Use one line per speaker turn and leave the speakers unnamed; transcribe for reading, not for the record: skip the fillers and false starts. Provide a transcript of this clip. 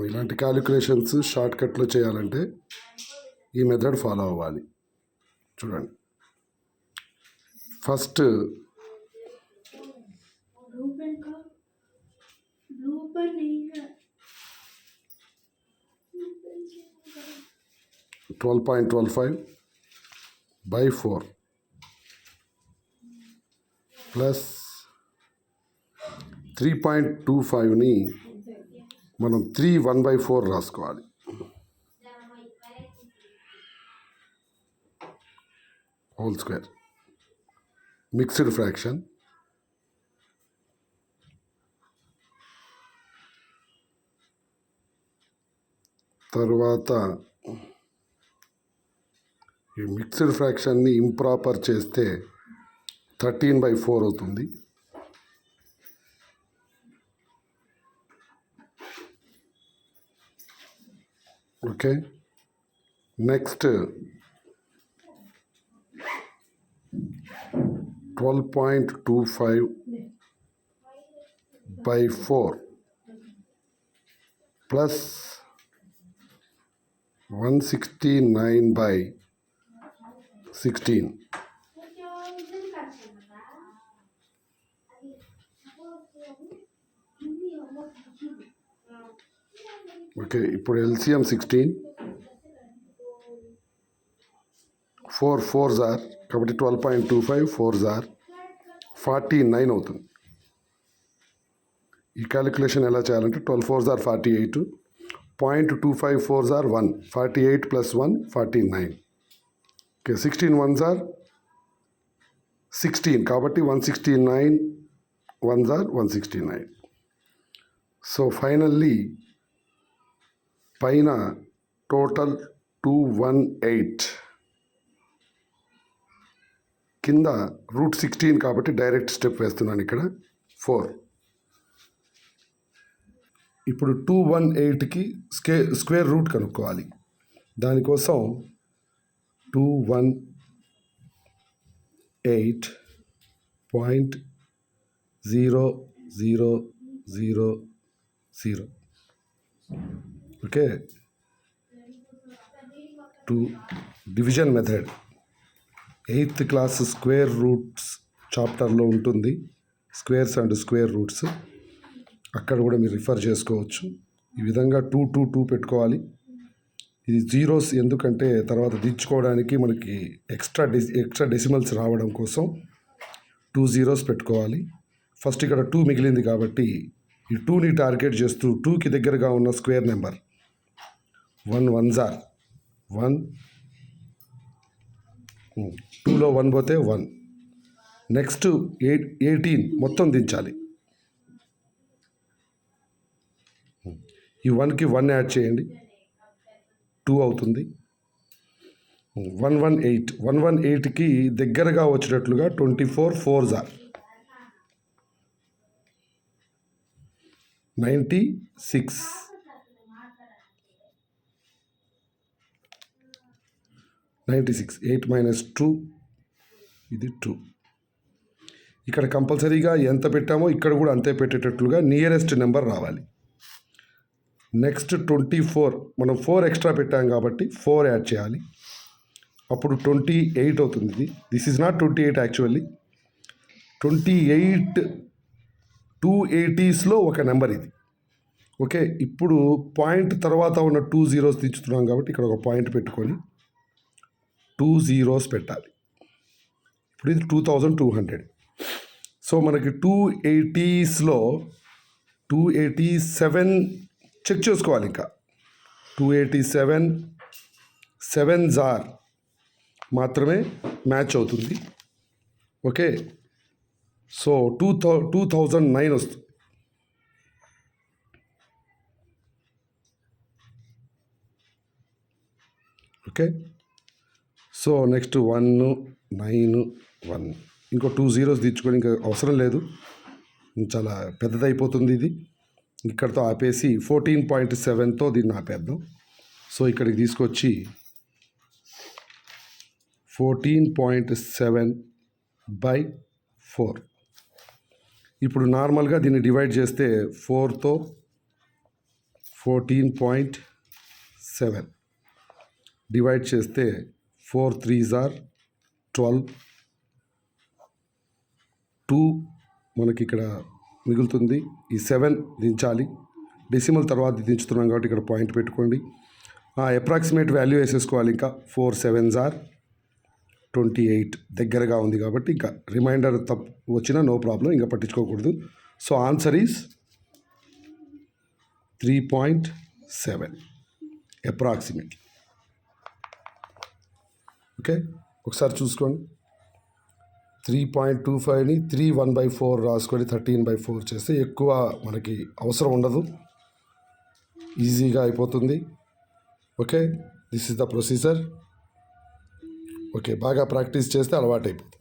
ఇలాంటి క్యాలిక్యులేషన్స్ షార్ట్కట్లో చేయాలంటే ఈ మెథడ్ ఫాలో అవ్వాలి. చూడండి, ఫస్ట్ 12.25 by 4 ప్లస్ 3.25ని మనం 1/4 రాసుకోవాలి. Whole square mixed fraction. తర్వాత ఈ మిక్స్డ్ ఫ్రాక్షన్ని ఇంప్రాపర్ చేస్తే 13/4 అవుతుంది. Okay, next 12.25 by 4 plus 169/16. Okay, ఇప్పుడు ఎల్సిఎం 16, 4 4s are కాబట్టి 12.25 4s are 49 అవుతుంది. ఈ క్యాలిక్యులేషన్ ఎలా చేయాలంటే 12 4s are 48, 0.25 4s are 1, 48 plus 1 49. Okay, 16 1s are 16 కాబట్టి 169 1s are 169. సో ఫైనల్లీ పైన టోటల్ 218, కింద √16 కాబట్టి డైరెక్ట్ స్టెప్ వేస్తున్నాను ఇక్కడ 4. ఇప్పుడు 218కి స్క్వేర్ రూట్ కనుక్కోవాలి. దానికోసం 218.0000. Okay, division method 8th class square roots చాప్టర్లో ఉంటుంది, స్క్వేర్స్ అండ్ స్క్వేర్ రూట్స్. అక్కడ కూడా మీరు రిఫర్ చేసుకోవచ్చు. ఈ విధంగా 2 2 2 పెట్టుకోవాలి. ఇది జీరోస్ ఎందుకంటే తర్వాత దించుకోవడానికి మనకి ఎక్స్ట్రా డెసిమల్స్ రావడం కోసం 2 zeros పెట్టుకోవాలి. ఫస్ట్ ఇక్కడ 2 మిగిలింది కాబట్టి ఈ 2ని టార్గెట్ చేస్తూ 2కి దగ్గరగా ఉన్న స్క్వేర్ నెంబర్ 1 1s are 1, 2లో 1 పోతే 1. నెక్స్ట్ 18 మొత్తం దించాలి. ఈ 1కి 1 యాడ్ చేయండి, 2 అవుతుంది. 118కి దగ్గరగా వచ్చేటట్లుగా 24 4s are 96. 8 minus 2 ఇది 2. ఇక్కడ కంపల్సరీగా ఎంత పెట్టామో ఇక్కడ కూడా అంతే పెట్టేటట్లుగా నియరెస్ట్ నెంబర్ రావాలి. నెక్స్ట్ 24, మనం 4 ఎక్స్ట్రా పెట్టాం కాబట్టి 4 యాడ్ చేయాలి. అప్పుడు 28 అవుతుంది. This is not 28 actually. 28 280sలో ఒక నెంబర్ ఇది. ఓకే, ఇప్పుడు పాయింట్ తర్వాత ఉన్న 2 zeros తెచ్చుతున్నాం కాబట్టి ఇక్కడ ఒక పాయింట్ పెట్టుకొని 2 zeros పెట్టాలి. ఇప్పుడు ఇది 2200. సో మనకి 280sలో 287 చెక్ చేసుకోవాలి. ఇంకా 287 7s are మాత్రమే మ్యాచ్ అవుతుంది. ఓకే, సో 2009 వస్తుంది. ఓకే, సో నెక్స్ట్ 1 9 1 ఇంకో 2 zeros తెచ్చుకొని ఇంకా అవసరం లేదు, చాలా పెద్దదైపోతుంది ఇది. ఇక్కడతో ఆపేసి 14.7తో దీన్ని ఆపేద్దాం. సో ఇక్కడికి తీసుకొచ్చి 14.7/4. ఇప్పుడు నార్మల్గా దీన్ని డివైడ్ చేస్తే 4తో 14.7 డివైడ్ చేస్తే 4 3s are 12. 2 మనకి ఇక్కడ మిగులుతుంది. ఈ 7 దించాలి. డెసిమల్ తర్వాత దించుతున్నాం కాబట్టి ఇక్కడ పాయింట్ పెట్టుకోండి. అప్రాక్సిమేట్ వాల్యూ వేసేసుకోవాలి. ఇంకా 4 7s are 28 దగ్గరగా ఉంది కాబట్టి ఇంకా రిమైండర్ తప్పు వచ్చినా నో ప్రాబ్లం, ఇంకా పట్టించుకోకూడదు. So answer is 3.7 approximate. Okay, ఒకసారి చూసుకోండి. 3.25ని 3 1/4 రాసుకొని 13/4 చేస్తే ఎక్కువ మనకి అవసరం ఉండదు, ఈజీగా అయిపోతుంది. Okay, this is the procedure. Okay, బాగా ప్రాక్టీస్ చేస్తే అలవాటు అయిపోతుంది.